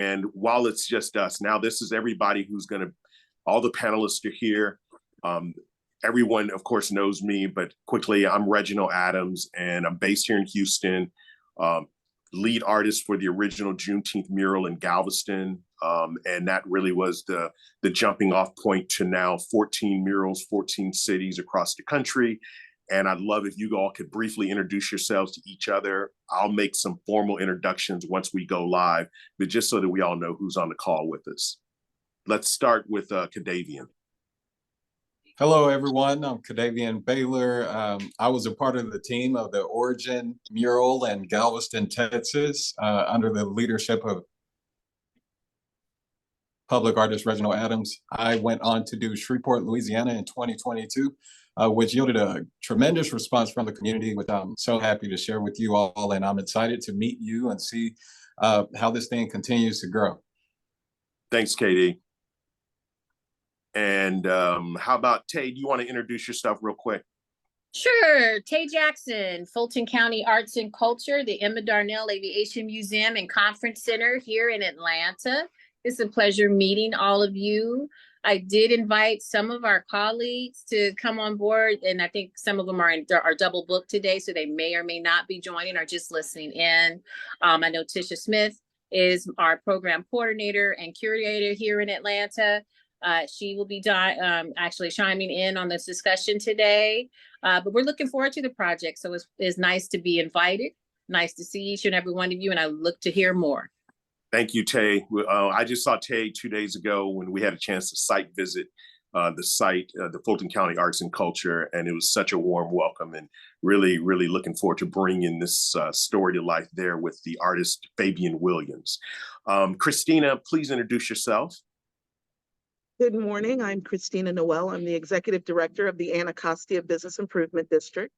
And while it's just us, now this is everybody who's going to, all the panelists are here. Everyone, of course, knows me, but quickly, I'm Reginald Adams, and I'm based here in Houston, lead artist for the original Juneteenth mural in Galveston. And that really was the jumping off point to now 14 murals, 14 cities across the country. And I'd love if you all could briefly introduce yourselves to each other. I'll make some formal introductions once we go live, but just so that we all know who's on the call with us. Let's start with KaDavien. Hello, everyone. I'm KaDavien Baylor. I was a part of the team of the Origin mural in Galveston, Texas, under the leadership of public artist Reginald Adams. I went on to do Shreveport, Louisiana in 2022, which yielded a tremendous response from the community, which I'm so happy to share with you all. And I'm excited to meet you and see how this thing continues to grow. Thanks, KD. And how about Tae? Do you want to introduce yourself real quick? Sure. Tae Jackson, Fulton County Arts and Culture, the Emma Darnell Aviation Museum and Conference Center here in Atlanta. It's a pleasure meeting all of you. I did invite some of our colleagues to come on board, and I think some of them are double booked today, so they may or may not be joining or just listening in. I know Tisha Smith is our program coordinator and curator here in Atlanta. She will be actually chiming in on this discussion today, but we're looking forward to the project. So it's nice to be invited. Nice to see each and every one of you, and I look to hear more. Thank you, Tae. I just saw Tae 2 days ago when we had a chance to site visit the site, the Fulton County Arts and Culture, and it was such a warm welcome, and really, really looking forward to bringing this story to life there with the artist Fabian Williams. Kristina, please introduce yourself. Good morning. I'm Kristina Noell. I'm the Executive Director of the Anacostia Business Improvement District.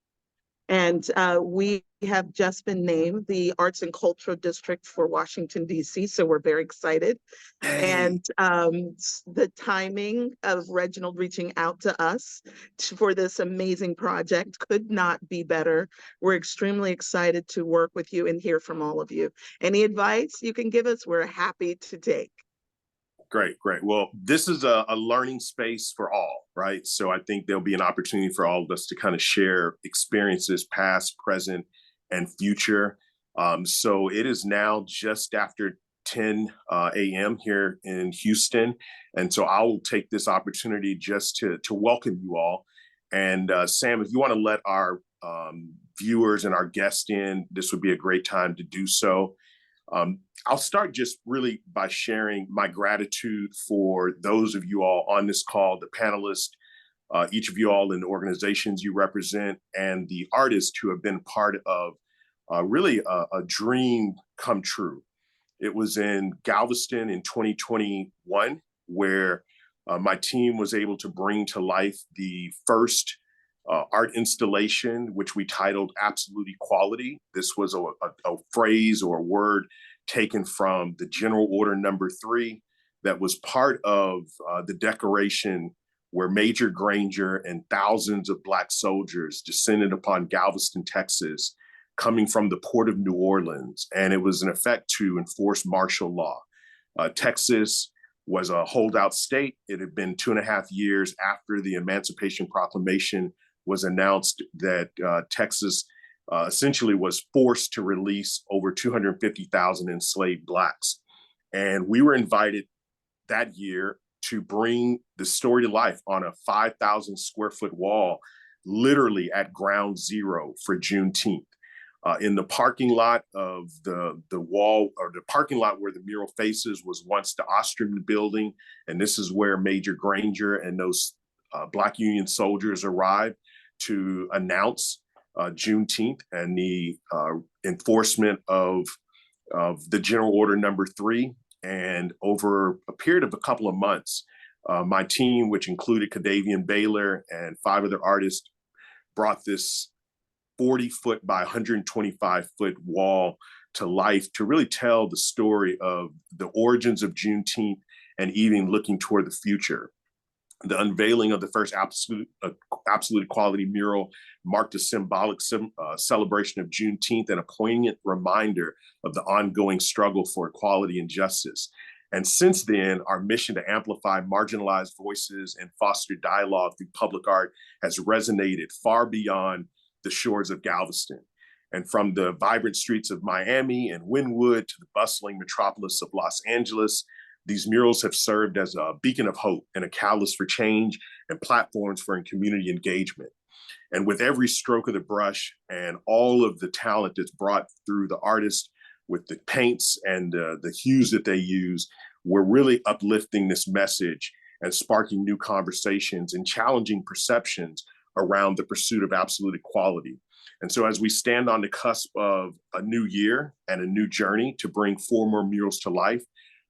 And we have just been named the Arts and Cultural District for Washington, D.C., so we're very excited. And the timing of Reginald reaching out to us for this amazing project could not be better. We're extremely excited to work with you and hear from all of you. Any advice you can give us, we're happy to take. Great, great. Well, this is a learning space for all, right? So I think there'll be an opportunity for all of us to kind of share experiences, past, present, and future. So it is now just after 10 a.m. here in Houston. And so I will take this opportunity just to welcome you all. And Sam, if you want to let our viewers and our guests in, this would be a great time to do so. I'll start just really by sharing my gratitude for those of you all on this call, the panelists, each of you all in the organizations you represent, and the artists who have been part of really a dream come true. It was in Galveston in 2021 where my team was able to bring to life the first art installation, which we titled Absolute Equality. This was a phrase or a word taken from the General Order Number 3 that was part of the declaration where Major Granger and thousands of Black soldiers descended upon Galveston, Texas, coming from the port of New Orleans. And it was in effect to enforce martial law. Texas was a holdout state. It had been 2.5 years after the Emancipation Proclamation was announced that Texas essentially was forced to release over 250,000 enslaved Blacks. And we were invited that year to bring the story to life on a 5,000 square foot wall, literally at ground zero for Juneteenth. In the parking lot of the wall, or the parking lot where the mural faces, was once the Ostrom building. And this is where Major Granger and those Black Union soldiers arrived to announce Juneteenth and the enforcement of the General Order Number 3. And over a period of a couple of months, my team, which included KaDavien Baylor and 5 other artists, brought this 40-foot by 125-foot wall to life to really tell the story of the origins of Juneteenth and even looking toward the future. The unveiling of the first absolute equality mural marked a symbolic celebration of Juneteenth and a poignant reminder of the ongoing struggle for equality and justice. And since then, our mission to amplify marginalized voices and foster dialogue through public art has resonated far beyond the shores of Galveston. And from the vibrant streets of Miami and Wynwood to the bustling metropolis of Los Angeles, these murals have served as a beacon of hope and a catalyst for change and platforms for community engagement. And with every stroke of the brush and all of the talent that's brought through the artist with the paints and the hues that they use, we're really uplifting this message and sparking new conversations and challenging perceptions around the pursuit of absolute equality. And so as we stand on the cusp of a new year and a new journey to bring 4 more murals to life,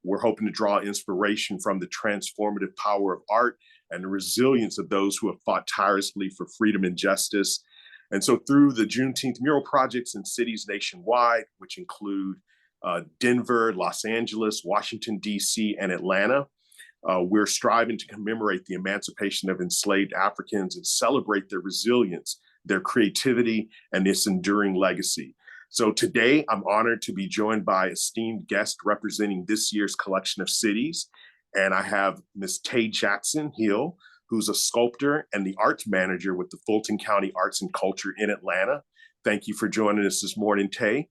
we're hoping to draw inspiration from the transformative power of art and the resilience of those who have fought tirelessly for freedom and justice. And so through the Juneteenth mural projects in cities nationwide, which include Denver, Los Angeles, Washington, D.C., and Atlanta, we're striving to commemorate the emancipation of enslaved Africans and celebrate their resilience, their creativity, and this enduring legacy. So today, I'm honored to be joined by esteemed guests representing this year's collection of cities. And I have Ms. Tae Jackson-Hill, who's a sculptor and the arts manager with the Fulton County Arts and Culture in Atlanta. Thank you for joining us this morning, Tae.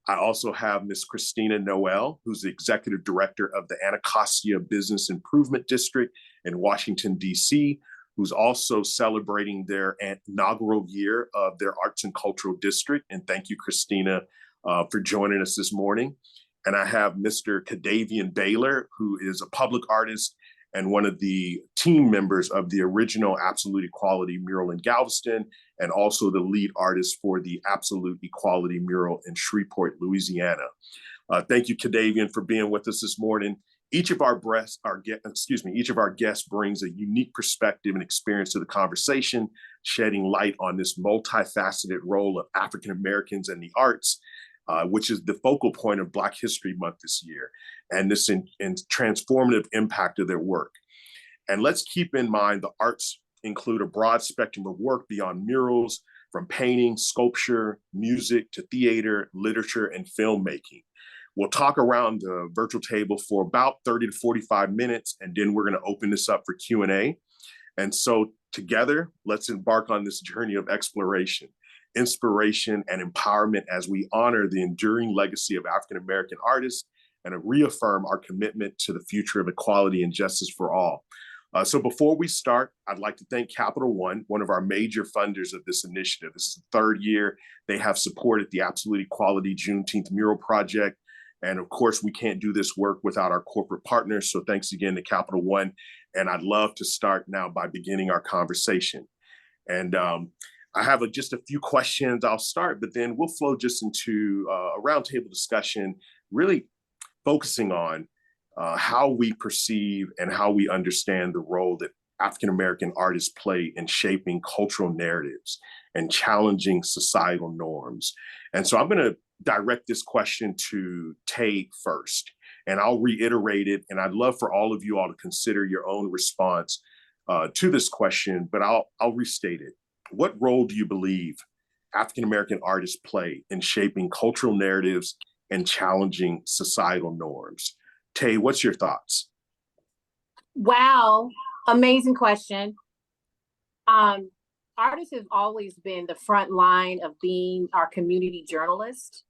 I also have Ms. Kristina Noell, who's the executive director of the Anacostia Business Improvement District in Washington, D.C., who's also celebrating their inaugural year of their Arts and Cultural District. And thank you, Kristina, for joining us this morning. And I have Mr. KaDavien Baylor, who is a public artist and one of the team members of the original Absolute Equality mural in Galveston, and also the lead artist for the Absolute Equality mural in Shreveport, Louisiana. Thank you, KaDavien, for being with us this morning. Each of our guests brings a unique perspective and experience to the conversation, shedding light on this multifaceted role of African Americans in the arts, which is the focal point of Black History Month this year, and this transformative impact of their work. And let's keep in mind the arts include a broad spectrum of work beyond murals, from painting, sculpture, music, to theater, literature, and filmmaking. We'll talk around the virtual table for about 30 to 45 minutes, and then we're going to open this up for Q&A. And so together, let's embark on this journey of exploration, inspiration, and empowerment as we honor the enduring legacy of African-American artists and reaffirm our commitment to the future of equality and justice for all. So before we start, I'd like to thank Capital One, one of our major funders of this initiative. This is the 3rd year they have supported the Absolute Equality Juneteenth Mural Project. And of course, we can't do this work without our corporate partners. So thanks again to Capital One. And I'd love to start now by beginning our conversation. And I have just a few questions I'll start, but then we'll flow just into a roundtable discussion, really focusing on how we perceive and how we understand the role that African-American artists play in shaping cultural narratives and challenging societal norms. And so I'm going to direct this question to Tae first, and I'll reiterate it. And I'd love for all of you all to consider your own response to this question, but I'll restate it. What role do you believe African-American artists play in shaping cultural narratives and challenging societal norms? Tae, what's your thoughts? Wow, amazing question. Artists have always been the front line of being our community journalists.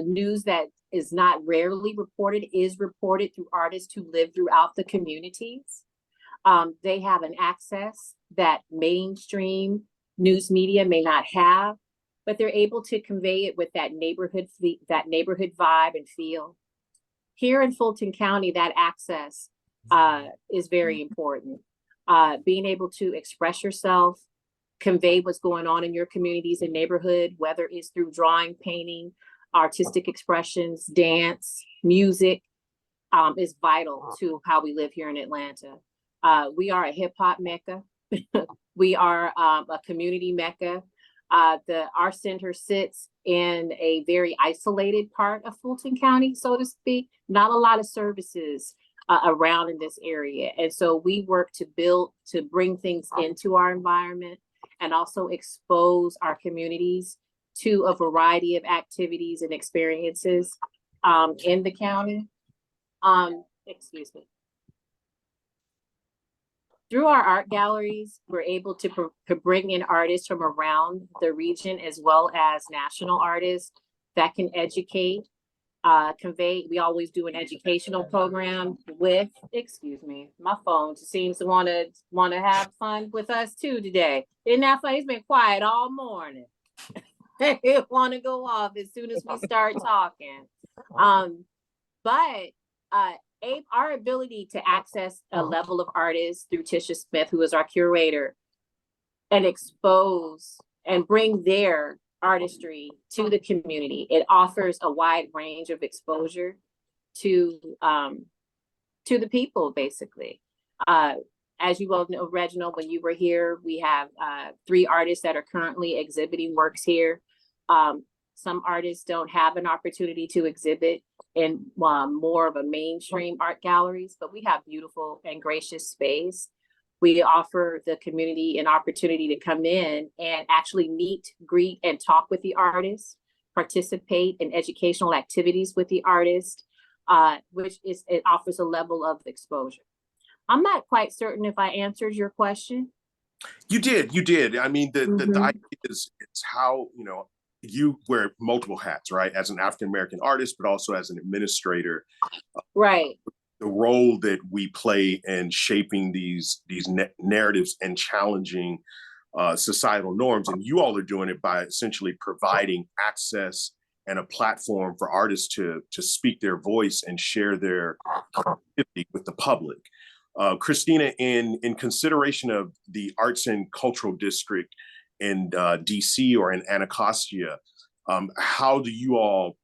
News that is not rarely reported is reported through artists who live throughout the communities. They have an access that mainstream news media may not have, but they're able to convey it with that neighborhood vibe and feel. Here in Fulton County, that access is very important. Being able to express yourself, convey what's going on in your communities and neighborhood, whether it's through drawing, painting, artistic expressions, dance, music, is vital to how we live here in Atlanta. We are a hip hop mecca. We are a community mecca. Our center sits in a very isolated part of Fulton County, so to speak. Not a lot of services around in this area. And so we work to bring things into our environment and also expose our communities to a variety of activities and experiences in the county. Excuse me. Through our art galleries, we're able to bring in artists from around the region as well as national artists that can educate, convey. We always do an educational program with, excuse me, my phone seems to want to have fun with us too today. Isn't that funny? It's been quiet all morning. It want to go off as soon as we start talking. But our ability to access a level of artists through Tisha Smith, who is our curator, and expose and bring their artistry to the community. It offers a wide range of exposure to the people, basically. As you well know, Reginald, when you were here, we have 3 artists that are currently exhibiting works here. Some artists don't have an opportunity to exhibit in more of a mainstream art galleries, but we have beautiful and gracious space. We offer the community an opportunity to come in and actually meet, greet, and talk with the artists, participate in educational activities with the artist, it offers a level of exposure. I'm not quite certain if I answered your question. You did. I mean, the idea is it's how, you wear multiple hats, right? As an African-American artist, but also as an administrator. Right. The role that we play in shaping these narratives and challenging societal norms. And you all are doing it by essentially providing access and a platform for artists to speak their voice and share their creativity with the public. Kristina, in consideration of the Arts and Cultural District in DC or in Anacostia, how do you all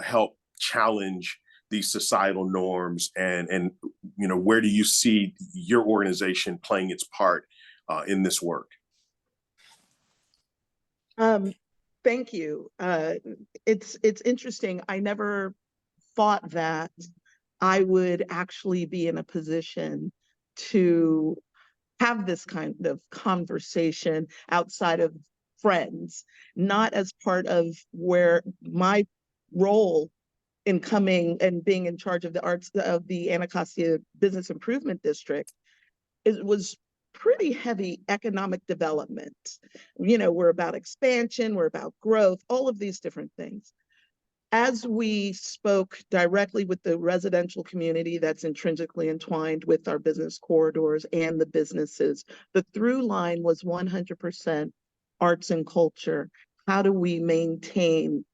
help challenge these societal norms, and where do you see your organization playing its part in this work? Thank you. It's interesting. I never thought that I would actually be in a position to have this kind of conversation outside of friends, not as part of where my role in coming and being in charge of the arts of the Anacostia Business Improvement District. It was pretty heavy economic development. We're about expansion, we're about growth, all of these different things. As we spoke directly with the residential community that's intrinsically entwined with our business corridors and the businesses, the through line was 100% arts and culture. How do we maintain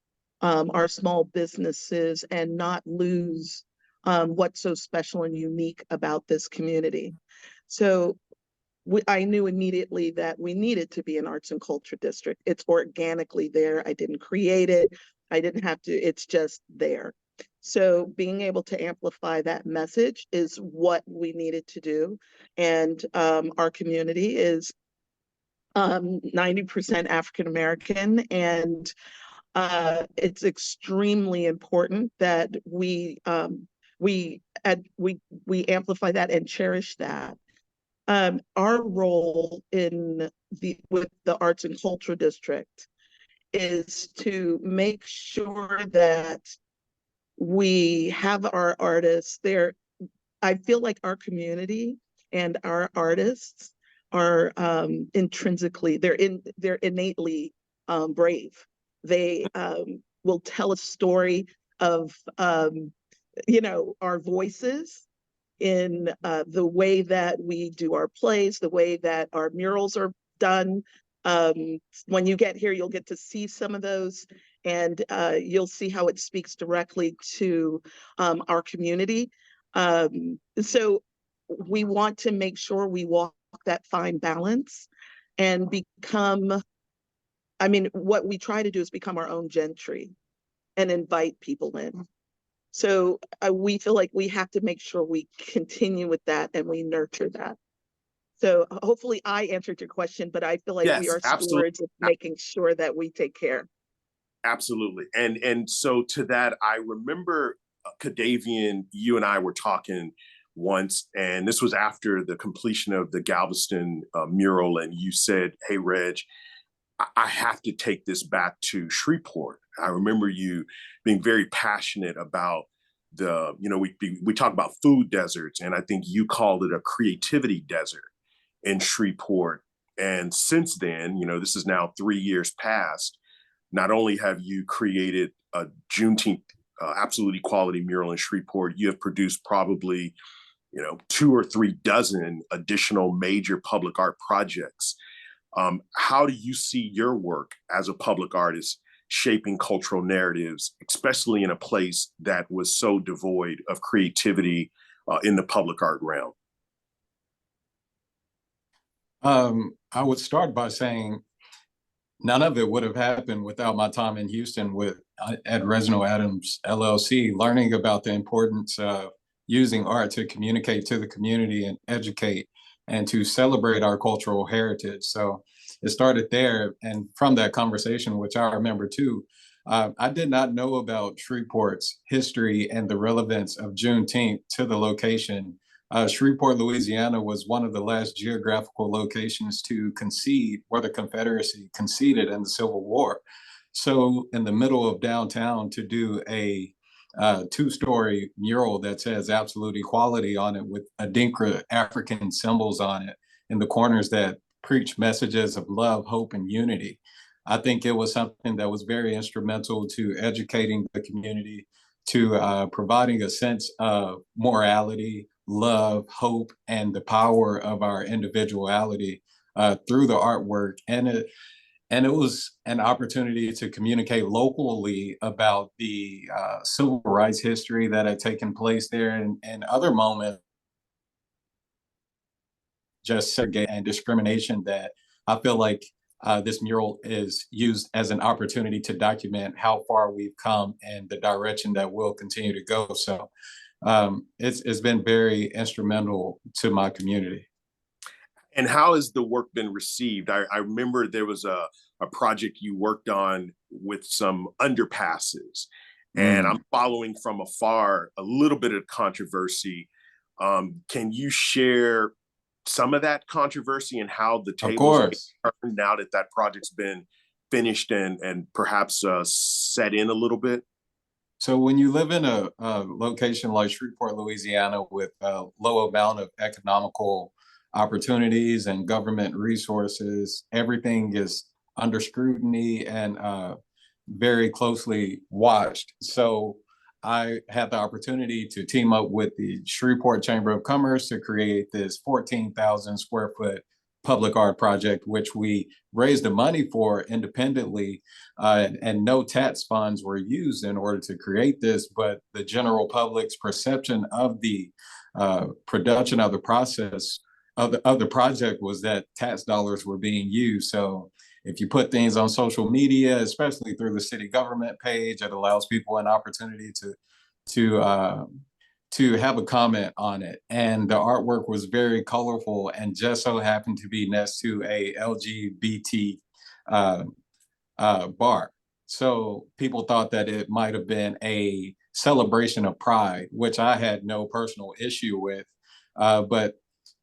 our small businesses and not lose what's so special and unique about this community? So I knew immediately that we needed to be an arts and culture district. It's organically there. I didn't create it. I didn't have to, it's just there. So being able to amplify that message is what we needed to do. And our community is 90% African-American, and it's extremely important that we amplify that and cherish that. Our role with the Arts and Culture District is to make sure that we have our artists there. I feel like our community and our artists are intrinsically, they're innately brave. They will tell a story of our voices in the way that we do our plays, the way that our murals are done. When you get here, you'll get to see some of those, and you'll see how it speaks directly to our community. So we want to make sure we walk that fine balance and become, what we try to do is become our own gentry and invite people in. So we feel like we have to make sure we continue with that and we nurture that. So hopefully I answered your question, but I feel like we are stewards of making sure that we take care. Absolutely. And so to that, I remember, KaDavien, you and I were talking once, and this was after the completion of the Galveston mural, and you said, "Hey, Reg, I have to take this back to Shreveport." I remember you being very passionate about we talk about food deserts, and I think you called it a creativity desert in Shreveport. And since then, this is now 3 years past. Not only have you created a Juneteenth absolute equality mural in Shreveport, you have produced probably 2 or 3 dozen additional major public art projects. How do you see your work as a public artist shaping cultural narratives, especially in a place that was so devoid of creativity in the public art realm? I would start by saying none of it would have happened without my time in Houston at Reginald Adams LLC, learning about the importance of using art to communicate to the community and educate and to celebrate our cultural heritage. So it started there. And from that conversation, which I remember too, I did not know about Shreveport's history and the relevance of Juneteenth to the location. Shreveport, Louisiana was one of the last geographical locations to concede, where the Confederacy conceded in the Civil War. So in the middle of downtown, to do a 2-story mural that says absolute equality on it with Adinkra African symbols on it in the corners that preach messages of love, hope, and unity. I think it was something that was very instrumental to educating the community, to providing a sense of morality, love, hope, and the power of our individuality through the artwork. And it was an opportunity to communicate locally about the civil rights history that had taken place there, and other moments, just segregation and discrimination, that I feel like this mural is used as an opportunity to document how far we've come and the direction that we'll continue to go. So it's been very instrumental to my community. And how has the work been received? I remember there was a project you worked on with some underpasses, and I'm following from afar a little bit of controversy. Can you share some of that controversy and how the tables turned now that that project's been finished and perhaps set in a little bit? So when you live in a location like Shreveport, Louisiana, with a low amount of economical opportunities and government resources, everything is under scrutiny and very closely watched. So I had the opportunity to team up with the Shreveport Chamber of Commerce to create this 14,000 square foot public art project, which we raised the money for independently, and no tax funds were used in order to create this. But the general public's perception of the production of the process of the project was that tax dollars were being used. So if you put things on social media, especially through the city government page, it allows people an opportunity to have a comment on it. And the artwork was very colorful and just so happened to be next to a LGBT bar. So people thought that it might have been a celebration of pride, which I had no personal issue with. But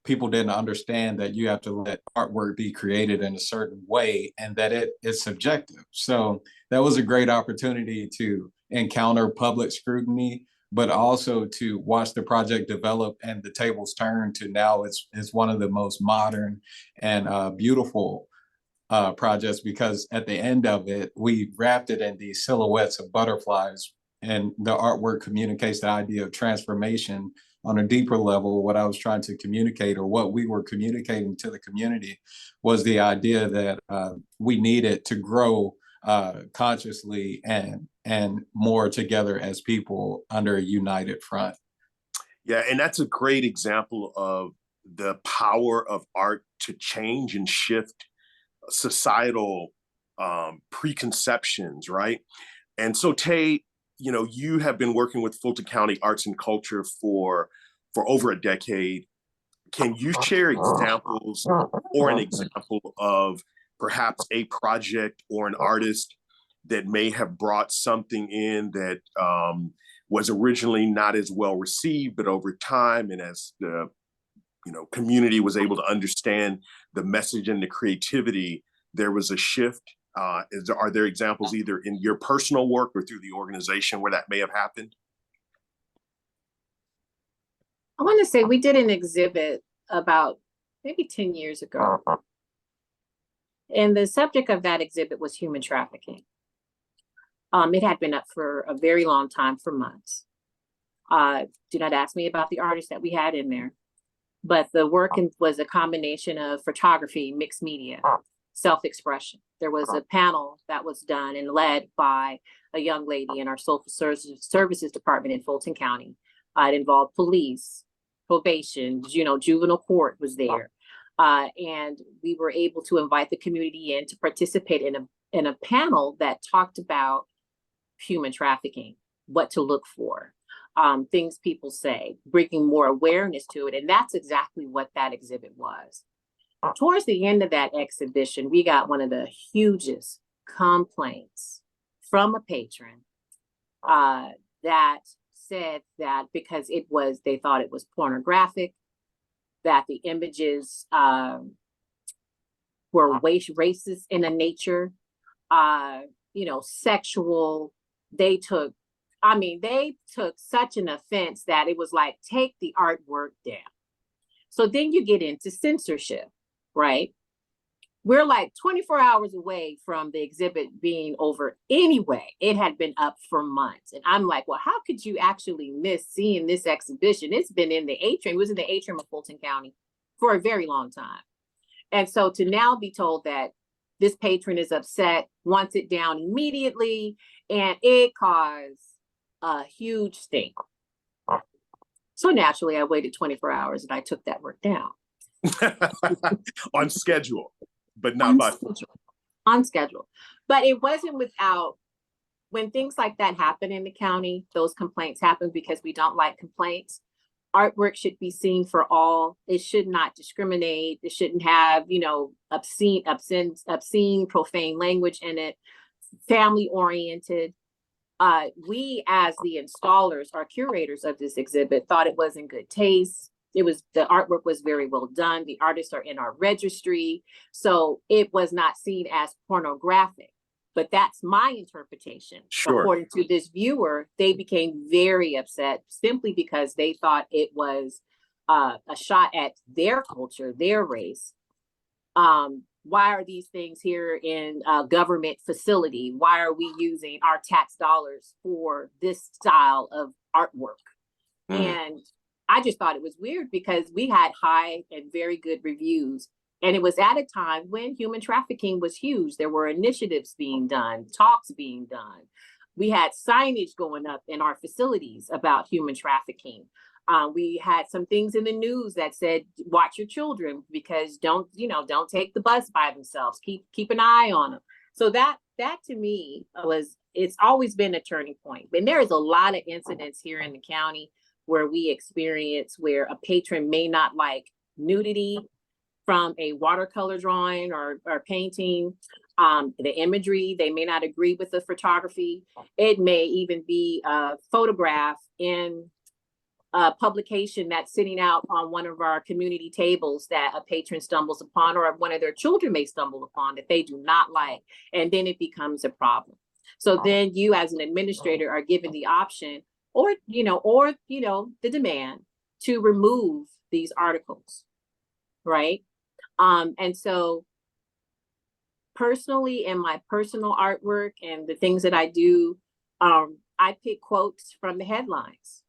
people didn't understand that you have to let artwork be created in a certain way and that it is subjective. So that was a great opportunity to encounter public scrutiny, but also to watch the project develop and the tables turn to now it's one of the most modern and beautiful projects, because at the end of it, we wrapped it in these silhouettes of butterflies, and the artwork communicates the idea of transformation on a deeper level. What I was trying to communicate, or what we were communicating to the community, was the idea that we needed to grow consciously and more together as people under a united front. Yeah, and that's a great example of the power of art to change and shift societal preconceptions, right? And so, Tae, you have been working with Fulton County Arts and Culture for over a decade. Can you share examples or an example of perhaps a project or an artist that may have brought something in that was originally not as well received, but over time and as the community was able to understand the message and the creativity, there was a shift. Are there examples either in your personal work or through the organization where that may have happened? I want to say we did an exhibit about maybe 10 years ago. And the subject of that exhibit was human trafficking. It had been up for a very long time, for months. Do not ask me about the artists that we had in there, but the work was a combination of photography, mixed media, self-expression. There was a panel that was done and led by a young lady in our social services department in Fulton County. It involved police, probation, juvenile court was there. And we were able to invite the community in to participate in a panel that talked about human trafficking, what to look for, things people say, bringing more awareness to it. And that's exactly what that exhibit was. Towards the end of that exhibition, we got one of the hugest complaints from a patron that said that because they thought it was pornographic, that the images were racist in a nature, sexual. They took such an offense that it was like, take the artwork down. So then you get into censorship, right? We're like 24 hours away from the exhibit being over anyway. It had been up for months. And I'm like, well, how could you actually miss seeing this exhibition? It's been in the atrium. It was in the atrium of Fulton County for a very long time. And so to now be told that this patron is upset, wants it down immediately, and it caused a huge stink. So naturally, I waited 24 hours and I took that work down. On schedule, but not by on schedule. But it wasn't without, when things like that happen in the county, those complaints happen because we don't like complaints. Artwork should be seen for all. It should not discriminate. It shouldn't have, obscene, profane language in it, family oriented. We, as the installers, our curators of this exhibit, thought it was in good taste. The artwork was very well done. The artists are in our registry. So it was not seen as pornographic, but that's my interpretation. Sure. According to this viewer, they became very upset simply because they thought it was a shot at their culture, their race. Why are these things here in a government facility? Why are we using our tax dollars for this style of artwork? And I just thought it was weird because we had high and very good reviews. And it was at a time when human trafficking was huge. There were initiatives being done, talks being done. We had signage going up in our facilities about human trafficking. We had some things in the news that said, watch your children because don't take the bus by themselves. Keep an eye on them. So that to me it's always been a turning point. And there's a lot of incidents here in the county where we experience where a patron may not like nudity from a watercolor drawing or painting, the imagery, they may not agree with the photography. It may even be a photograph in a publication that's sitting out on one of our community tables that a patron stumbles upon, or one of their children may stumble upon that they do not like, and then it becomes a problem. So then you as an administrator are given the option or the demand to remove these articles, right? And so personally, in my personal artwork and the things that I do, I pick quotes from the headlines.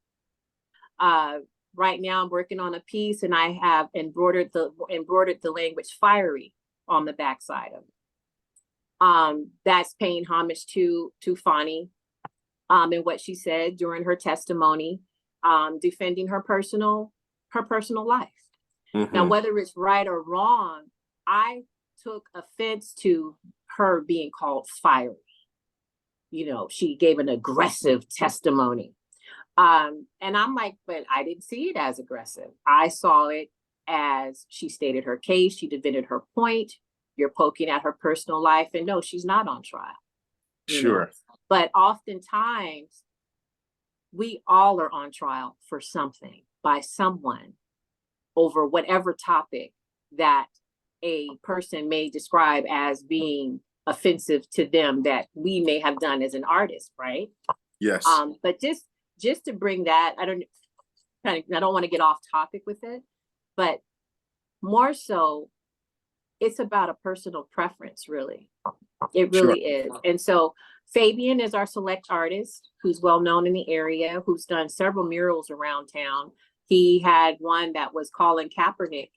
Right now I'm working on a piece and I have embroidered the language fiery on the backside of it. That's paying homage to Fani and what she said during her testimony, defending her personal life. Now, whether it's right or wrong, I took offense to her being called fiery. She gave an aggressive testimony. And I'm like, but I didn't see it as aggressive. I saw it as she stated her case. She defended her point. You're poking at her personal life. And no, she's not on trial. Sure. But oftentimes we all are on trial for something by someone over whatever topic that a person may describe as being offensive to them that we may have done as an artist, right? Yes. But just to bring that, I don't want to get off topic with it, but more so, it's about a personal preference, really. It really is. And so Fabian is our select artist who's well known in the area, who's done several murals around town. He had one that was Colin Kaepernick,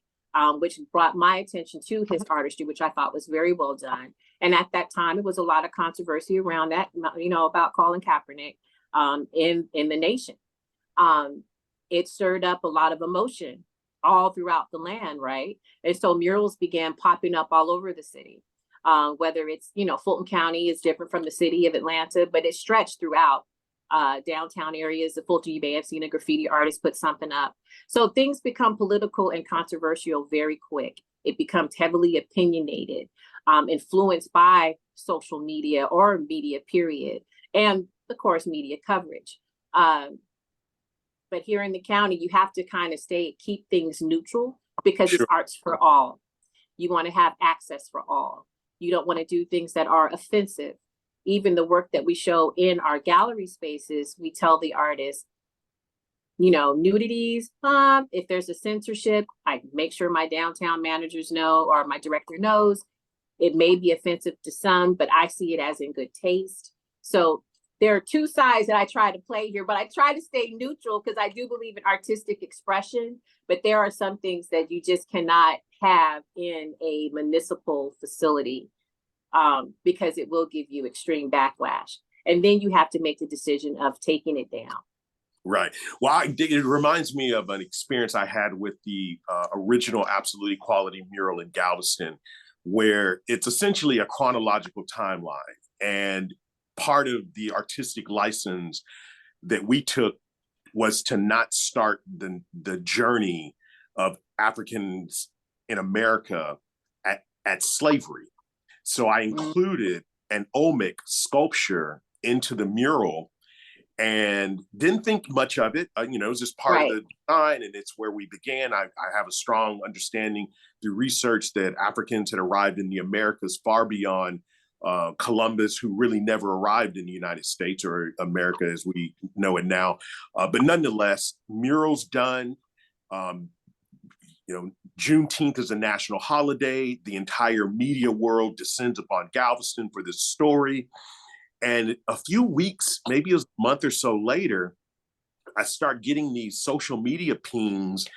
which brought my attention to his artistry, which I thought was very well done. And at that time, it was a lot of controversy around that, you know, about Colin Kaepernick in the nation. It stirred up a lot of emotion all throughout the land, right? And so murals began popping up all over the city. Whether it's, you know, Fulton County is different from the city of Atlanta, but it stretched throughout downtown areas. The Fulton, you may have seen a graffiti artist put something up. So things become political and controversial very quick. It becomes heavily opinionated, influenced by social media or media period, and of course, media coverage. But here in the county, you have to kind of keep things neutral because it's arts for all. You want to have access for all. You don't want to do things that are offensive. Even the work that we show in our gallery spaces, we tell the artists, you know, nudities, if there's a censorship, I make sure my downtown managers know, or my director knows. It may be offensive to some, but I see it as in good taste. So there are two sides that I try to play here, but I try to stay neutral because I do believe in artistic expression, but there are some things that you just cannot have in a municipal facility because it will give you extreme backlash. And then you have to make the decision of taking it down. Right. Well, it reminds me of an experience I had with the original Absolute Equality mural in Galveston, where it's essentially a chronological timeline. And part of the artistic license that we took was to not start the journey of Africans in America at slavery. So I included an Olmec sculpture into the mural and didn't think much of it. You know, it was just part of the design, and it's where we began. I have a strong understanding through research that Africans had arrived in the Americas far beyond Columbus, who really never arrived in the United States or America as we know it now. But nonetheless, murals done. You know, Juneteenth is a national holiday. The entire media world descends upon Galveston for this story. And a few weeks, maybe a month or so later, I start getting these social media pings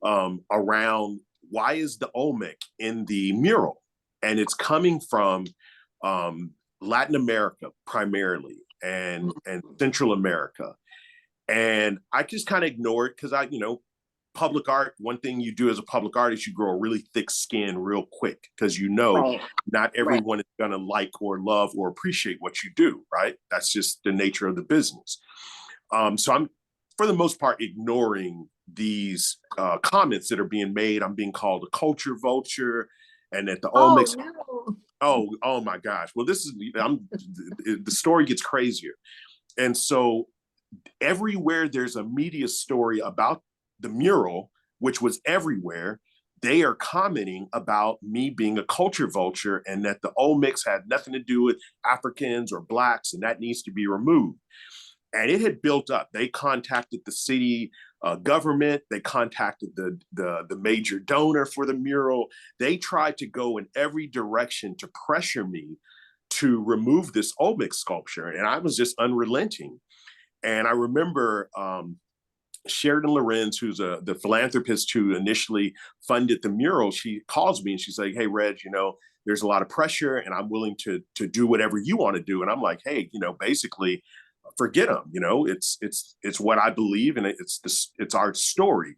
around why is the Olmec in the mural? And it's coming from Latin America primarily and Central America. And I just kind of ignore it because public art, one thing you do as a public artist, you grow a really thick skin real quick because not everyone is going to like or love or appreciate what you do, right? That's just the nature of the business. So I'm, for the most part, ignoring these comments that are being made. I'm being called a culture vulture and that the Olmec. Oh my gosh. Well, the story gets crazier. And so everywhere there's a media story about the mural, which was everywhere, they are commenting about me being a culture vulture and that the Olmecs had nothing to do with Africans or Blacks, and that needs to be removed. And it had built up. They contacted the city government. They contacted the major donor for the mural. They tried to go in every direction to pressure me to remove this Olmec sculpture. And I was just unrelenting. And I remember Sheridan Lorenz, who's the philanthropist who initially funded the mural, she calls me and she's like, "Hey, Reg, there's a lot of pressure and I'm willing to do whatever you want to do." And I'm like, "Hey, basically forget them. It's what I believe and it's our story."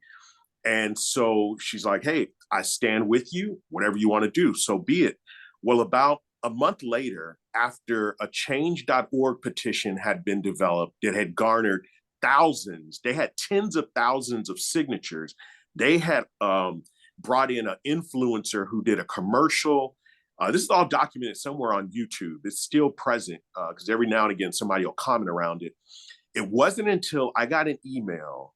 And so she's like, "Hey, I stand with you, whatever you want to do, so be it." Well, about a month later, after a change.org petition had been developed, it had garnered thousands, they had tens of thousands of signatures. They had brought in an influencer who did a commercial. This is all documented somewhere on YouTube. It's still present because every now and again, somebody will comment around it. It wasn't until I got an email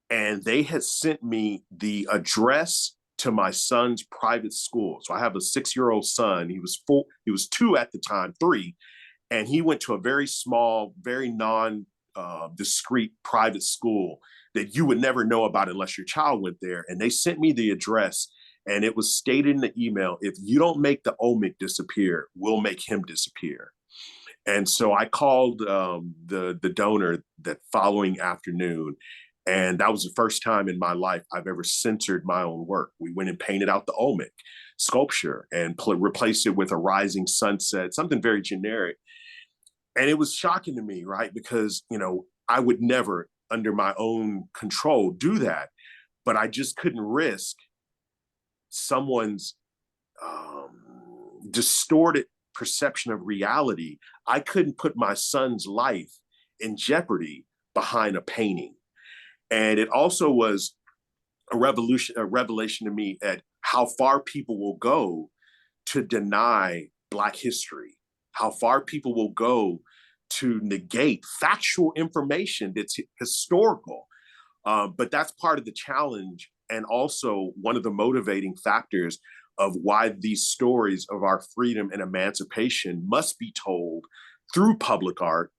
and they had sent me the address to my son's private school. So I have a 6-year-old son. He was 2 at the time, 3, and he went to a very small, very discreet private school that you would never know about unless your child went there. And they sent me the address, and it was stated in the email, if you don't make the omic disappear, we'll make him disappear. And so I called the donor that following afternoon, and that was the first time in my life I've ever censored my own work. We went and painted out the omic sculpture and replaced it with a rising sunset, something very generic. And it was shocking to me, right? Because, I would never, under my own control, do that. But I just couldn't risk someone's distorted perception of reality. I couldn't put my son's life in jeopardy behind a painting. And it also was a revelation to me at how far people will go to deny Black history, how far people will go to negate factual information that's historical. But that's part of the challenge, and also one of the motivating factors of why these stories of our freedom and emancipation must be told through public art.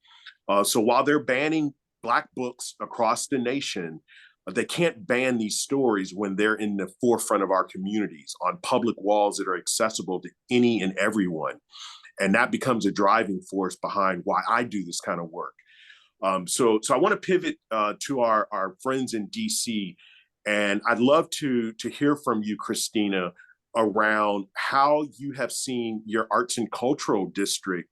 So while they're banning Black books across the nation, they can't ban these stories when they're in the forefront of our communities on public walls that are accessible to any and everyone. And that becomes a driving force behind why I do this kind of work. So I want to pivot to our friends in DC, and I'd love to hear from you, Kristina, around how you have seen your arts and cultural district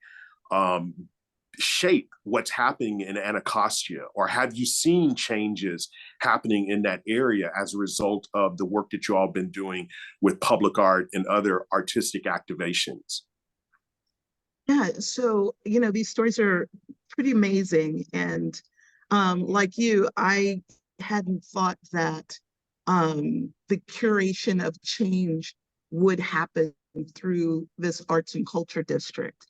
shape what's happening in Anacostia, or have you seen changes happening in that area as a result of the work that you all been doing with public art and other artistic activations? Yeah, so, these stories are pretty amazing. And like you, I hadn't thought that the curation of change would happen through this arts and culture district.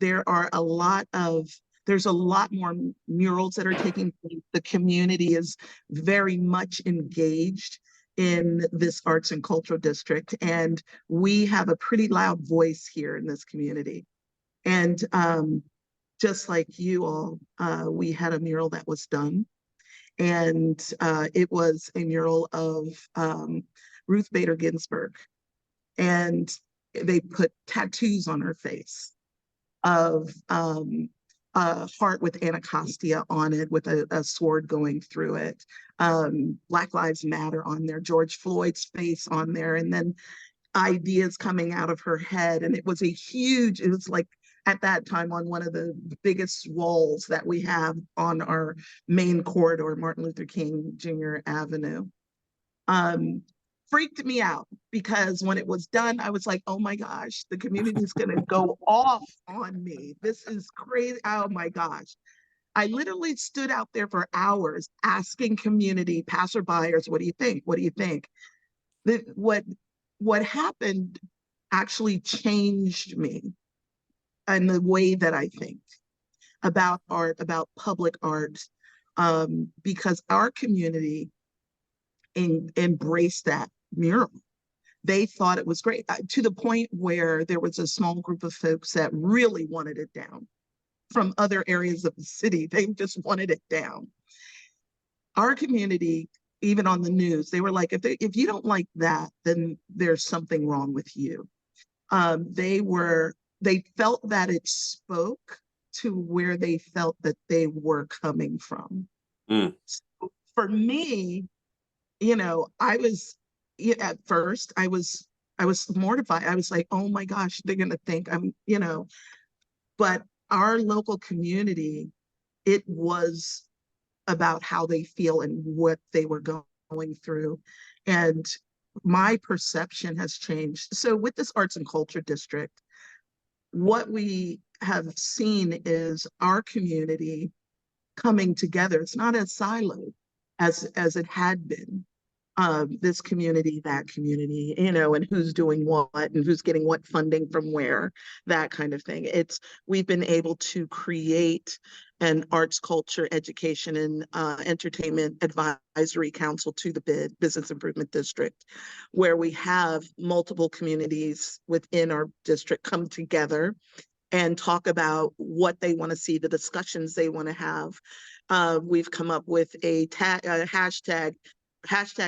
There's a lot more murals that are taking place. The community is very much engaged in this arts and cultural district, and we have a pretty loud voice here in this community. And just like you all, we had a mural that was done, and it was a mural of Ruth Bader Ginsburg, and they put tattoos on her face of a heart with Anacostia on it, with a sword going through it. Black Lives Matter on there, George Floyd's face on there, and then ideas coming out of her head. And it was like at that time on one of the biggest walls that we have on our main corridor, Martin Luther King Jr. Avenue. Freaked me out, because when it was done, I was like, oh my gosh, the community is going to go off on me. This is crazy. Oh my gosh. I literally stood out there for hours asking community passerbyers, what do you think? What do you think? What happened actually changed me and the way that I think about art, about public art, because our community embraced that mural. They thought it was great, to the point where there was a small group of folks that really wanted it down from other areas of the city. They just wanted it down. Our community, even on the news, they were like, if you don't like that, then there's something wrong with you. They felt that it spoke to where they felt that they were coming from. So for me, at first I was mortified. I was like, oh my gosh, they're going to think but our local community, it was about how they feel and what they were going through. And my perception has changed. So with this arts and culture district, what we have seen is our community coming together. It's not as siloed as it had been. this community, that community, you know, and who's doing what and who's getting what funding from where, that kind of thing. We've been able to create an arts, culture, education, and entertainment advisory council to the Business Improvement District, where we have multiple communities within our district come together and talk about what they want to see, the discussions they want to have. We've come up with a hashtag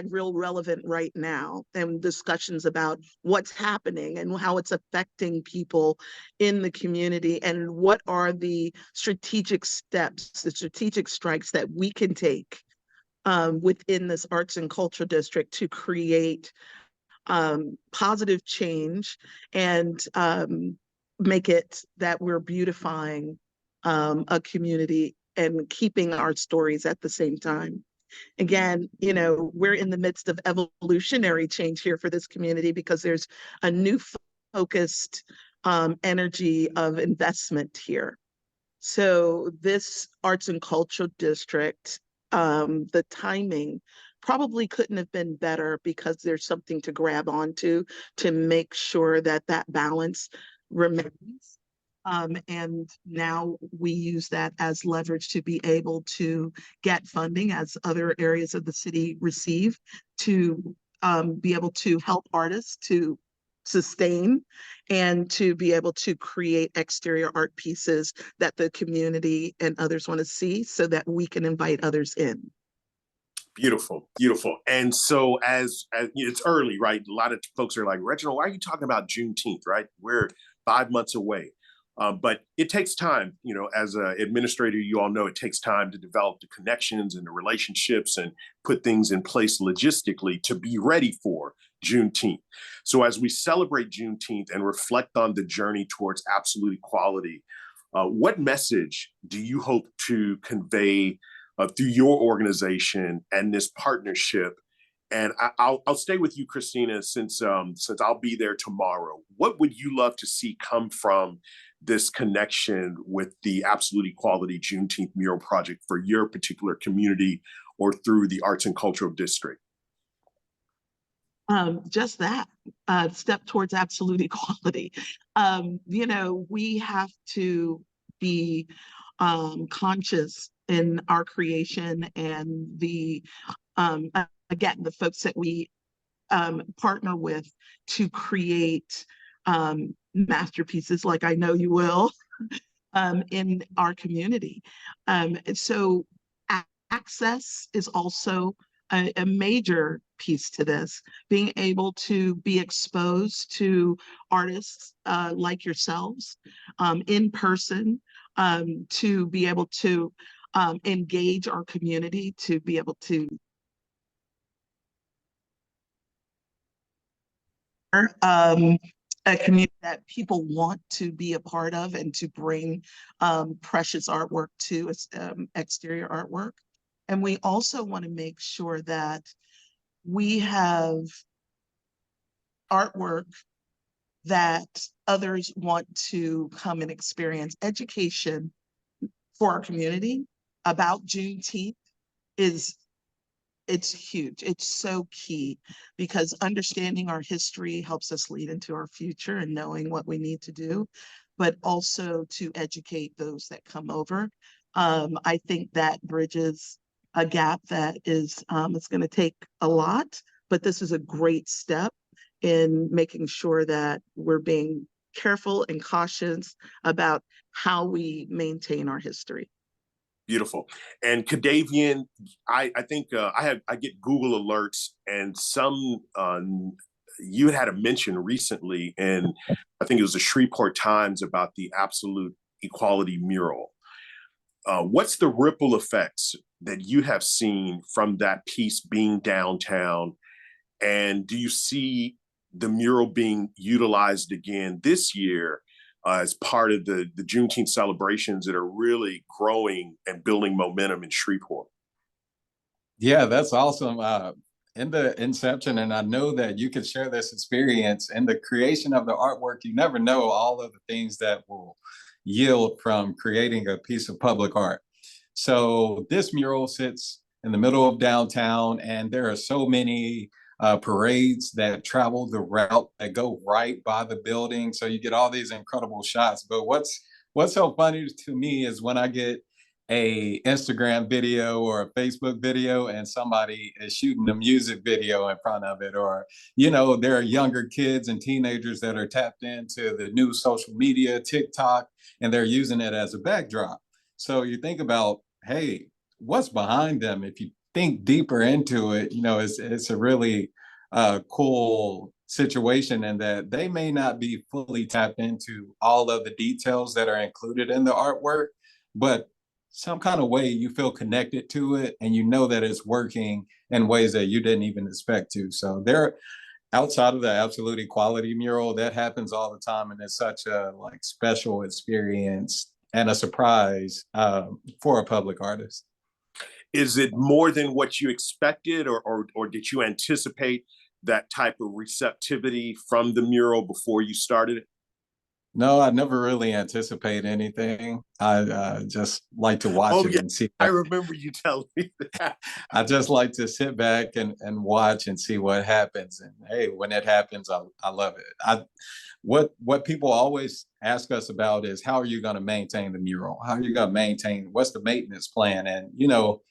real relevant right now, and discussions about what's happening and how it's affecting people in the community, and what are the strategic steps, the strategic strikes that we can take within this arts and culture district to create positive change and make it that we're beautifying a community and keeping our stories at the same time. Again, you know, we're in the midst of evolutionary change here for this community because there's a new focused energy of investment here. So this arts and culture district, the timing probably couldn't have been better because there's something to grab onto to make sure that that balance remains. And now we use that as leverage to be able to get funding as other areas of the city receive, to be able to help artists to sustain and to be able to create exterior art pieces that the community and others want to see so that we can invite others in. Beautiful, beautiful. And so as it's early, right? A lot of folks are like, Reginald, why are you talking about Juneteenth, right? We're 5 months away. But it takes time, you know, as an administrator, you all know it takes time to develop the connections and the relationships and put things in place logistically to be ready for Juneteenth. So as we celebrate Juneteenth and reflect on the journey towards absolute equality, what message do you hope to convey through your organization and this partnership? And I'll stay with you, Kristina, since I'll be there tomorrow. What would you love to see come from this connection with the Absolute Equality Juneteenth Mural Project for your particular community or through the Arts and Cultural District? Just that, step towards absolute equality. You know, we have to be conscious in our creation and the again, the folks that we partner with to create masterpieces, like I know you will, in our community. So access is also a major piece to this, being able to be exposed to artists like yourselves in person, to be able to engage our community, to be able to a community that people want to be a part of and to bring precious artwork to, exterior artwork. And we also want to make sure that we have artwork that others want to come and experience. Education for our community about Juneteenth it's huge. It's so key, because understanding our history helps us lead into our future and knowing what we need to do, but also to educate those that come over. I think that bridges a gap that is, it's going to take a lot, but this is a great step in making sure that we're being careful and cautious about how we maintain our history. Beautiful. And KaDavien, I think I get Google alerts, and some you had a mention recently, and I think it was the Shreveport Times, about the Absolute Equality mural. What's the ripple effects that you have seen from that piece being downtown? And do you see the mural being utilized again this year as part of the Juneteenth celebrations that are really growing and building momentum in Shreveport? Yeah, that's awesome. In the inception, and I know that you could share this experience in the creation of the artwork, you never know all of the things that will yield from creating a piece of public art. So this mural sits in the middle of downtown, and there are so many parades that travel the route that go right by the building. So you get all these incredible shots. But what's so funny to me is when I get a Instagram video or a Facebook video and somebody is shooting a music video in front of it, or, you know, there are younger kids and teenagers that are tapped into the new social media, TikTok, and they're using it as a backdrop. So you think about, hey, what's behind them? If you think deeper into it, you know, it's a really cool situation in that they may not be fully tapped into all of the details that are included in the artwork, but some kind of way you feel connected to it and you know that it's working in ways that you didn't even expect to. So there, outside of the absolute equality mural, that happens all the time, and it's such a like special experience and a surprise for a public artist. Is it more than what you expected, or did you anticipate that type of receptivity from the mural before you started it? No, I never really anticipate anything. I just like to watch it and see. I remember you telling me that. I just like to sit back and watch and see what happens. And hey, when it happens, I love it. What people always ask us about is, how are you going to maintain the mural? How are you going to maintain, what's the maintenance plan? And, you know,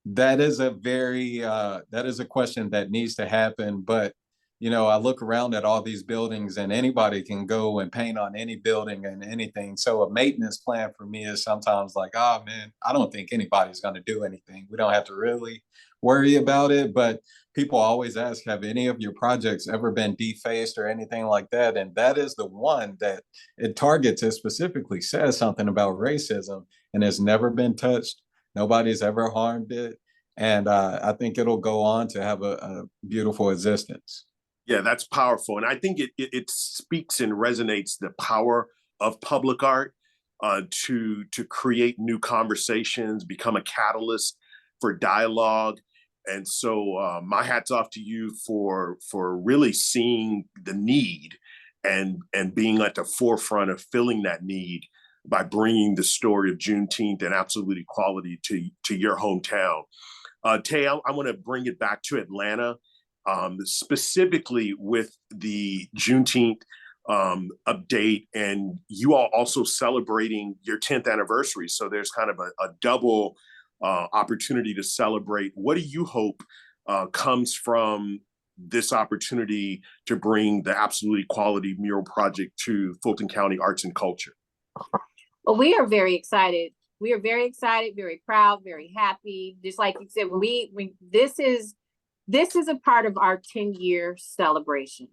that is a question that needs to happen. But you know, I look around at all these buildings and anybody can go and paint on any building and anything. So a maintenance plan for me is sometimes like, oh man, I don't think anybody's going to do anything. We don't have to really worry about it. But people always ask, have any of your projects ever been defaced or anything like that? And that is the one that it targets. It specifically says something about racism and has never been touched. Nobody's ever harmed it. And I think it'll go on to have a beautiful existence. Yeah, that's powerful. And I think it speaks and resonates the power of public art to create new conversations, become a catalyst for dialogue. And so my hat's off to you for really seeing the need and being at the forefront of filling that need by bringing the story of Juneteenth and absolute equality to your hometown. Tae, I want to bring it back to Atlanta. Specifically with the Juneteenth update, and you all also celebrating your 10th anniversary. So there's kind of a double opportunity to celebrate. What do you hope comes from this opportunity to bring the Absolute Equality Mural Project to Fulton County Arts and Culture? Well, we are very excited. We are very excited, very proud, very happy. Just like you said, this is a part of our 10-year celebration.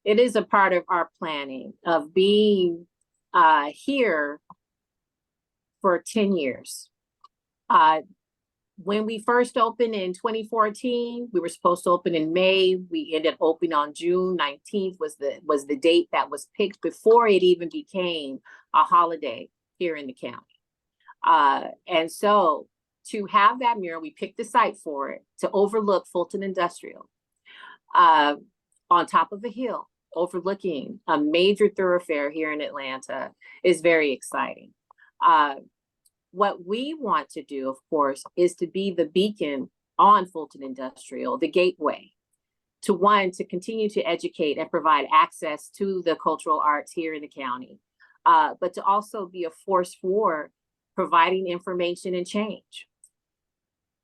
It is a part of our planning of being here for 10 years. When we first opened in 2014, we were supposed to open in May. We ended up opening on June 19th was the date that was picked before it even became a holiday here in the county. And so to have that mural, we picked the site for it to overlook Fulton Industrial on top of a hill, overlooking a major thoroughfare here in Atlanta is very exciting. What we want to do, of course, is to be the beacon on Fulton Industrial, the gateway to continue to educate and provide access to the cultural arts here in the county, but to also be a force for providing information and change.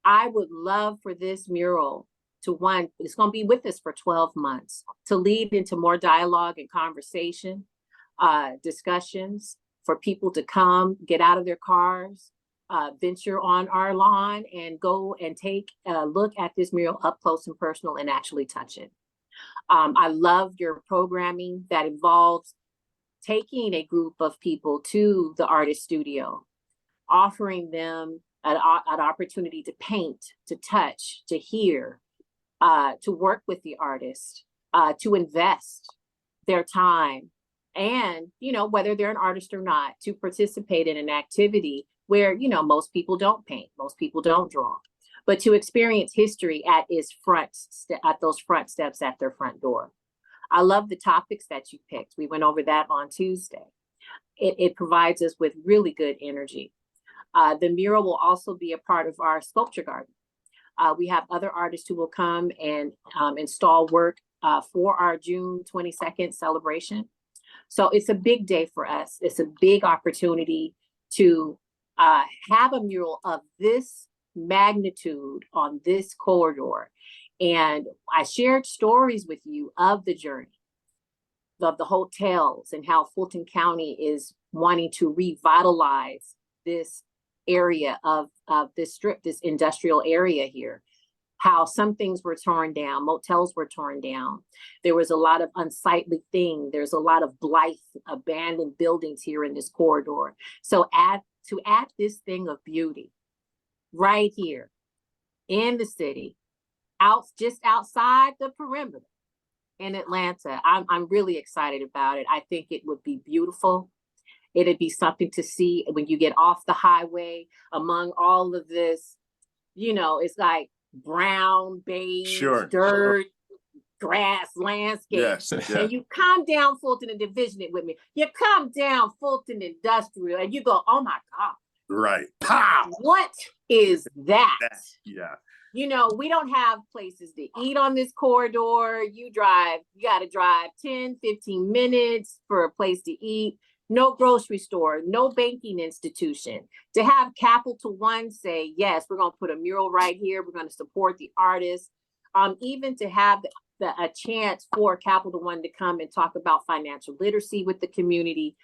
I would love for this mural to it's going to be with us for 12 months, to lead into more dialogue and conversation, discussions, for people to come, get out of their cars, venture on our lawn and go and take a look at this mural up close and personal and actually touch it. I love your programming that involves taking a group of people to the artist studio, offering them an opportunity to paint, to touch, to hear, to work with the artist, to invest their time, and, you know, whether they're an artist or not, to participate in an activity where, you know, most people don't paint, most people don't draw, but to experience history at those front steps at their front door. I love the topics that you picked. We went over that on Tuesday. It provides us with really good energy. The mural will also be a part of our sculpture garden. We have other artists who will come and install work for our June 22nd celebration. So it's a big day for us. It's a big opportunity to have a mural of this magnitude on this corridor. And I shared stories with you of the journey, of the hotels, and how Fulton County is wanting to revitalize this area of this strip, this industrial area here. How some things were torn down, motels were torn down. There was a lot of unsightly things. There's a lot of blight, abandoned buildings here in this corridor. So to add this thing of beauty right here in the city, just outside the perimeter in Atlanta, I'm really excited about it. I think it would be beautiful. It'd be something to see when you get off the highway among all of this, it's like brown, beige, dirt, grass, landscape. Yes, yeah. And you come down Fulton and division it with me. You come down Fulton Industrial and you go, oh my God. Right. Pow! What is that? Yeah. We don't have places to eat on this corridor. You got to drive 10, 15 minutes for a place to eat. No grocery store, no banking institution. To have Capital One say, yes, we're going to put a mural right here. We're going to support the artists. Even to have a chance for Capital One to come and talk about financial literacy with the community.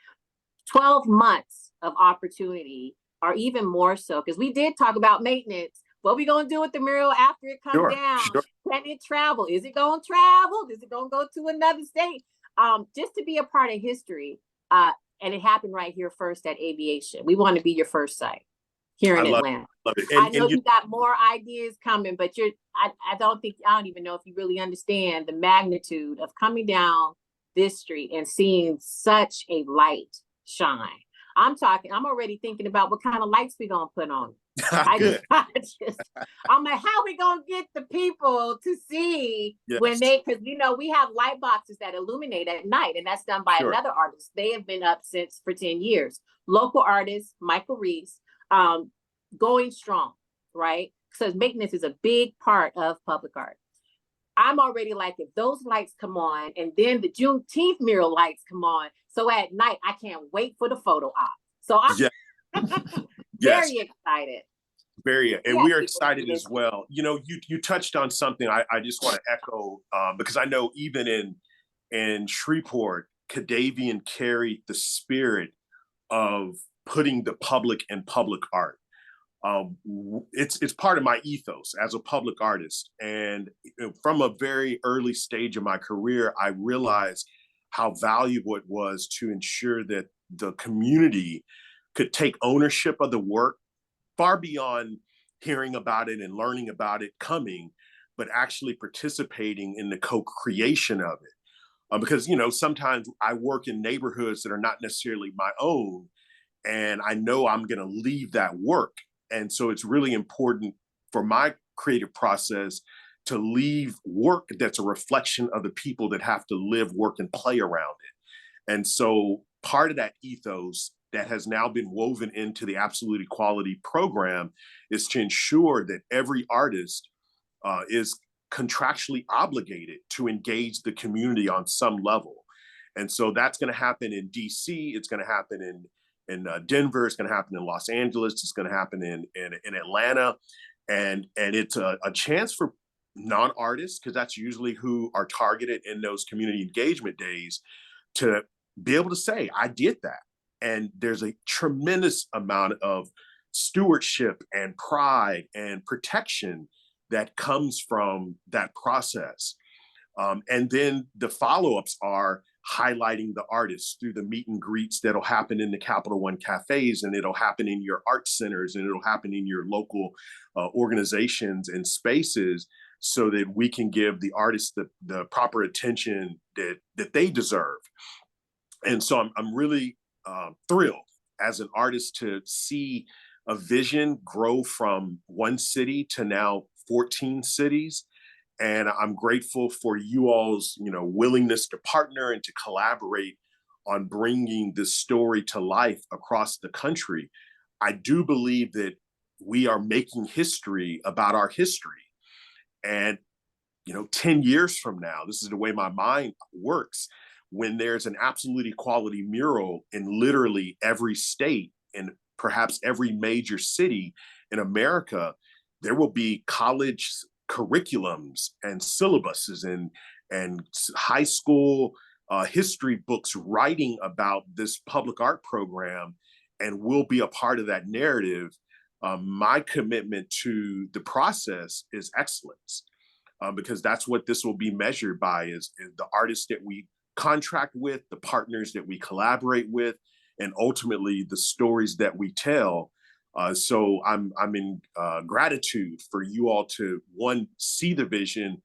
12 months of opportunity, or even more so, because we did talk about maintenance. What are we going to do with the mural after it comes down? Sure. Can it travel? Is it going to travel? Is it going to go to another state? Just to be a part of history. And it happened right here first at Aviation. We want to be your first site here in Atlanta. Love it. I know you got more ideas coming, but I don't even know if you really understand the magnitude of coming down this street and seeing such a light shine. I'm already thinking about what kind of lights we're going to put on. I'm like, how we going to get the people to see when because we have light boxes that illuminate at night, and that's done by another artist. They have been up for 10 years. Local artist, Michael Reese, going strong, right? So maintenance is a big part of public art. I'm already like, if those lights come on and then the Juneteenth mural lights come on, so at night, I can't wait for the photo op. So I'm very excited. And we are excited as well. You touched on something I just want to echo, because I know even in Shreveport, KaDavien carried the spirit of putting the public in public art. It's part of my ethos as a public artist. And from a very early stage of my career, I realized how valuable it was to ensure that the community could take ownership of the work far beyond hearing about it and learning about it coming, but actually participating in the co-creation of it. Because, sometimes I work in neighborhoods that are not necessarily my own, and I know I'm going to leave that work. And so it's really important for my creative process to leave work that's a reflection of the people that have to live, work, and play around it. And so part of that ethos that has now been woven into the Absolute Equality program is to ensure that every artist is contractually obligated to engage the community on some level. And so that's going to happen in DC. It's going to happen in Denver. It's going to happen in Los Angeles. It's going to happen in Atlanta. And it's a chance for non-artists, because that's usually who are targeted in those community engagement days, to be able to say, I did that. And there's a tremendous amount of stewardship and pride and protection that comes from that process. And then the follow-ups are highlighting the artists through the meet and greets that'll happen in the Capital One cafes, and it'll happen in your art centers, and it'll happen in your local organizations and spaces, so that we can give the artists the proper attention that they deserve. And so I'm really thrilled as an artist to see a vision grow from one city to now 14 cities. And I'm grateful for you all's, willingness to partner and to collaborate on bringing this story to life across the country. I do believe that we are making history about our history. And, 10 years from now, this is the way my mind works. When there's an absolute equality mural in literally every state and perhaps every major city in America, there will be college curriculums and syllabuses and high school history books writing about this public art program, and we'll be a part of that narrative. My commitment to the process is excellence, because that's what this will be measured by is the artists that we contract with, the partners that we collaborate with, and ultimately the stories that we tell. So I'm in gratitude for you all to, one, see the vision,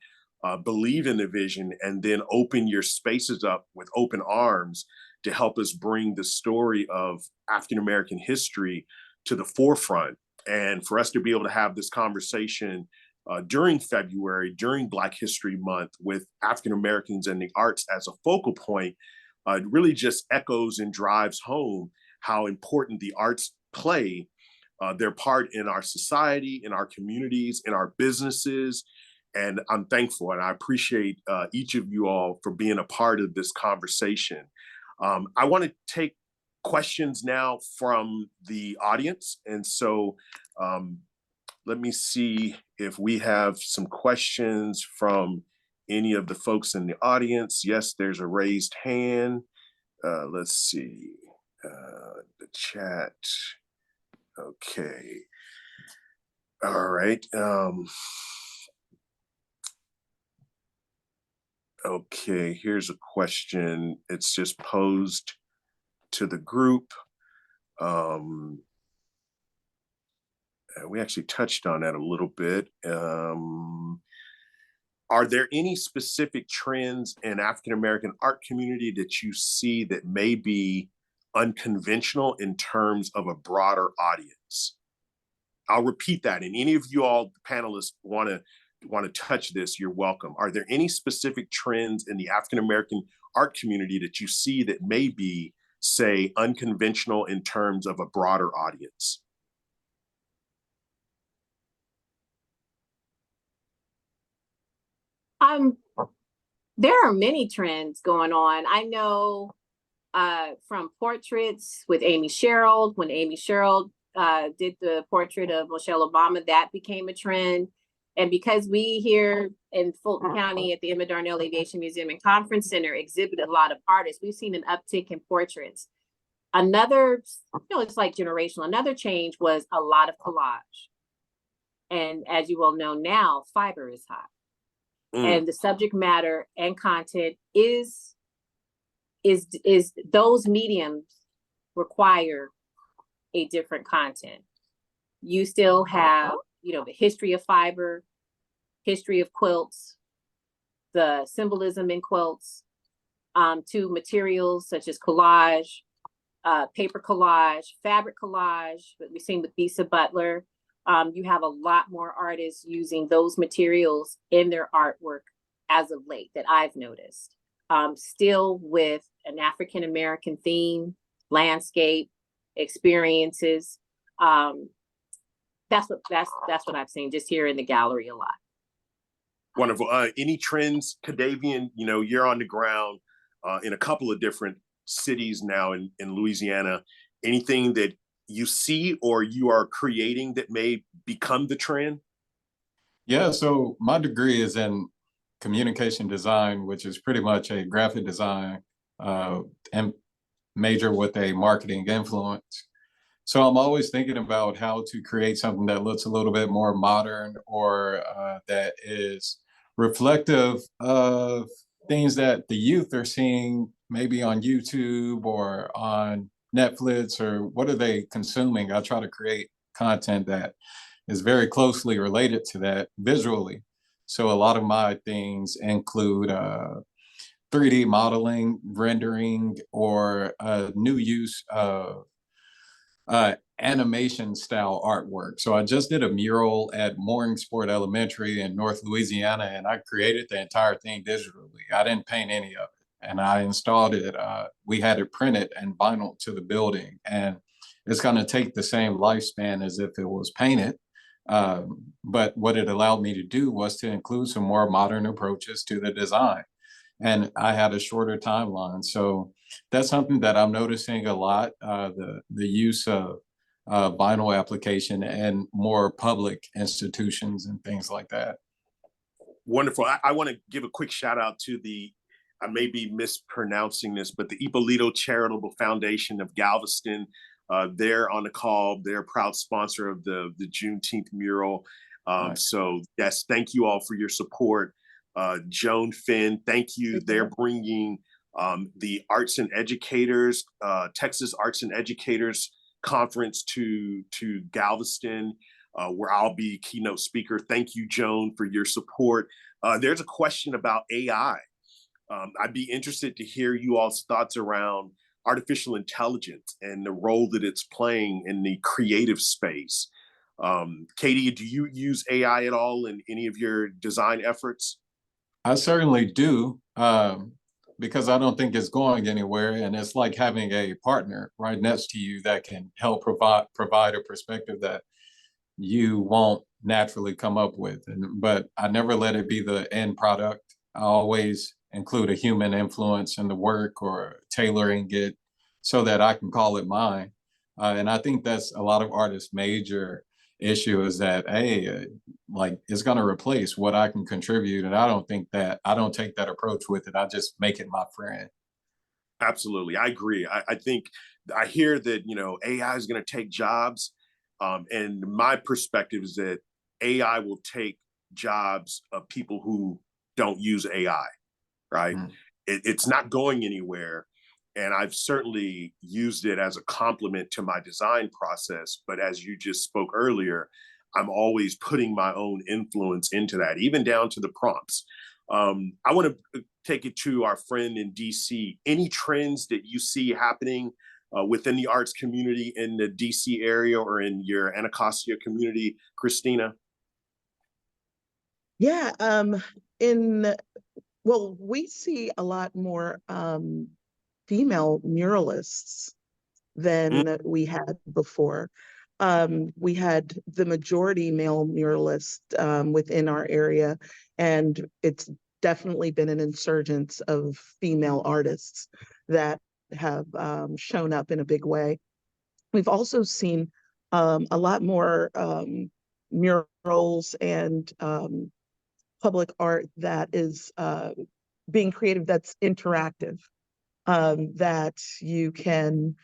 believe in the vision, and then open your spaces up with open arms to help us bring the story of African-American history to the forefront. And for us to be able to have this conversation during February, during Black History Month, with African-Americans and the arts as a focal point, really just echoes and drives home how important the arts play their part in our society, in our communities, in our businesses. And I'm thankful and I appreciate each of you all for being a part of this conversation. I want to take questions now from the audience. And so let me see if we have some questions from any of the folks in the audience. Yes, there's a raised hand. Let's see, the chat. Okay. All right. Okay, here's a question. It's just posed to the group. We actually touched on that a little bit. Are there any specific trends in African-American art community that you see that may be unconventional in terms of a broader audience? I'll repeat that. And any of you all panelists want to touch this, you're welcome. Are there any specific trends in the African-American art community that you see that may be, say, unconventional in terms of a broader audience? There are many trends going on. I know from portraits with Amy Sherrill, when Amy Sherrill did the portrait of Michelle Obama, that became a trend. And because we here in Fulton County at the Emma Darnell Aviation Museum and Conference Center exhibit a lot of artists, we've seen an uptick in portraits. Another, it's like generational. Another change was a lot of collage. And as you all know now, fiber is hot. And the subject matter and content is those mediums require a different content. You still have, the history of fiber, history of quilts, the symbolism in quilts, to materials such as collage, paper collage, fabric collage, what we've seen with Bisa Butler. You have a lot more artists using those materials in their artwork as of late that I've noticed. Still with an African-American theme, landscape, experiences. That's what I've seen just here in the gallery a lot. Wonderful. Any trends, KaDavien? You're on the ground in a couple of different cities now in Louisiana. Anything that you see or you are creating that may become the trend? Yeah, so my degree is in communication design, which is pretty much a graphic design and major with a marketing influence. So I'm always thinking about how to create something that looks a little bit more modern or that is reflective of things that the youth are seeing maybe on YouTube or on Netflix, or what are they consuming? I try to create content that is very closely related to that visually. So a lot of my things include 3D modeling, rendering, or new use of animation style artwork. So I just did a mural at Morningsport Elementary in North Louisiana, and I created the entire thing digitally. I didn't paint any of it. And I installed it. We had it printed and vinyl to the building. And it's going to take the same lifespan as if it was painted. But what it allowed me to do was to include some more modern approaches to the design. And I had a shorter timeline. So that's something that I'm noticing a lot, the use of vinyl application and more public institutions and things like that. Wonderful. I want to give a quick shout out to I may be mispronouncing this, but the Ippolito Charitable Foundation of Galveston. They're on the call. They're a proud sponsor of the Juneteenth mural. Right. So yes, thank you all for your support. Joan Finn, thank you. They're bringing the Arts and Educators, Texas Arts and Educators Conference to Galveston, where I'll be keynote speaker. Thank you, Joan, for your support. There's a question about AI. I'd be interested to hear you all's thoughts around artificial intelligence and the role that it's playing in the creative space. Katie, do you use AI at all in any of your design efforts? I certainly do, because I don't think it's going anywhere. And it's like having a partner right next to you that can help provide a perspective that you won't naturally come up with. But I never let it be the end product. I always include a human influence in the work or tailoring it so that I can call it mine. And I think that's a lot of artists' major issue is that, hey, like it's going to replace what I can contribute. And I don't take that approach with it. I just make it my friend. Absolutely. I agree. I think I hear that, AI is going to take jobs. And my perspective is that AI will take jobs of people who don't use AI, right? It's not going anywhere. And I've certainly used it as a complement to my design process. But as you just spoke earlier, I'm always putting my own influence into that, even down to the prompts. I want to take it to our friend in DC. Any trends that you see happening within the arts community in the DC area or in your Anacostia community, Kristina? Yeah, we see a lot more female muralists than we had before. We had the majority male muralist within our area, and it's definitely been an insurgence of female artists that have shown up in a big way. We've also seen a lot more murals and public art that is being creative, that's interactive, that you can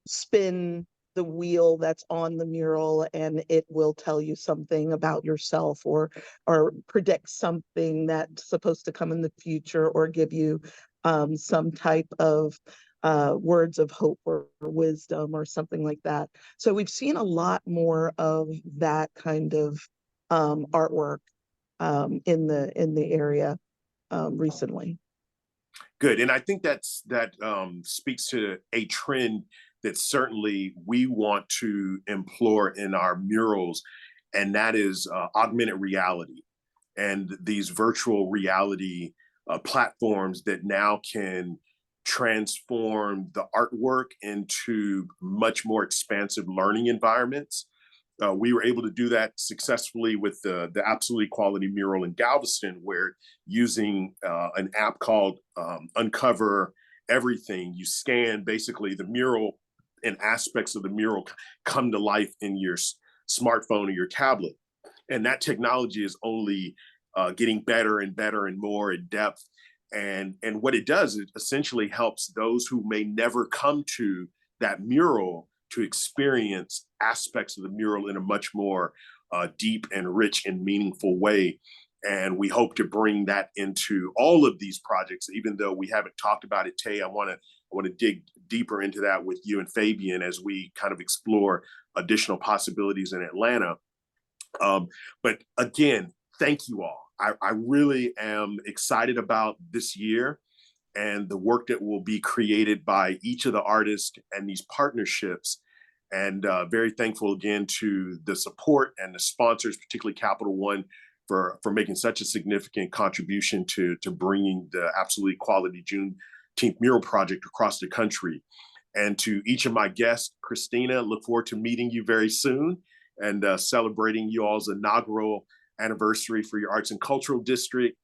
spin the wheel that's on the mural and it will tell you something about yourself or predict something that's supposed to come in the future or give you some type of words of hope or wisdom or something like that. So we've seen a lot more of that kind of artwork in the area recently. Good. And I think that speaks to a trend that certainly we want to implore in our murals, and that is augmented reality and these virtual reality platforms that now can transform the artwork into much more expansive learning environments. We were able to do that successfully with the Absolute Quality mural in Galveston, where using an app called Uncover Everything, you scan basically the mural and aspects of the mural come to life in your smartphone or your tablet. And that technology is only getting better and better and more in depth. And what it does, it essentially helps those who may never come to that mural to experience aspects of the mural in a much more deep and rich and meaningful way. And we hope to bring that into all of these projects, even though we haven't talked about it. Tae, I want to dig deeper into that with you and Fabian as we kind of explore additional possibilities in Atlanta. But again, thank you all. I really am excited about this year and the work that will be created by each of the artists and these partnerships. And very thankful again to the support and the sponsors, particularly Capital One, for making such a significant contribution to bringing the Absolute Quality Juneteenth mural project across the country. And to each of my guests, Kristina, look forward to meeting you very soon and celebrating you all's inaugural anniversary for your Arts and Cultural District.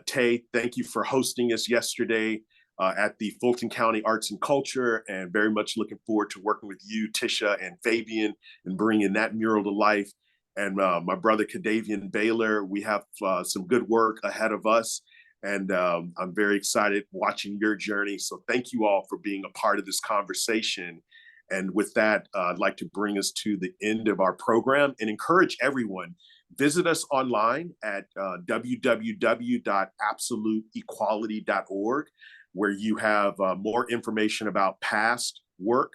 Tae, thank you for hosting us yesterday at the Fulton County Arts and Culture, and very much looking forward to working with you, Tisha and Fabian, and bringing that mural to life. And my brother KaDavien Baylor, we have some good work ahead of us. And I'm very excited watching your journey. So thank you all for being a part of this conversation. And with that, I'd like to bring us to the end of our program and encourage everyone, visit us online at www.absoluteequality.org, where you have more information about past work,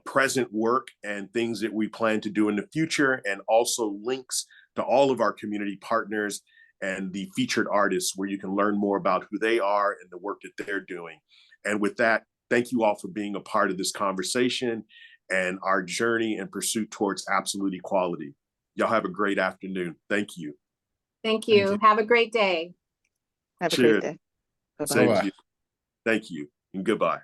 present work, and things that we plan to do in the future, and also links to all of our community partners and the featured artists, where you can learn more about who they are and the work that they're doing. And with that, thank you all for being a part of this conversation and our journey and pursuit towards absolute equality. Y'all have a great afternoon. Thank you. Thank you. Have a great day. Have a Cheers. great day. Bye-bye. Same Bye-bye. to you. Thank you and goodbye.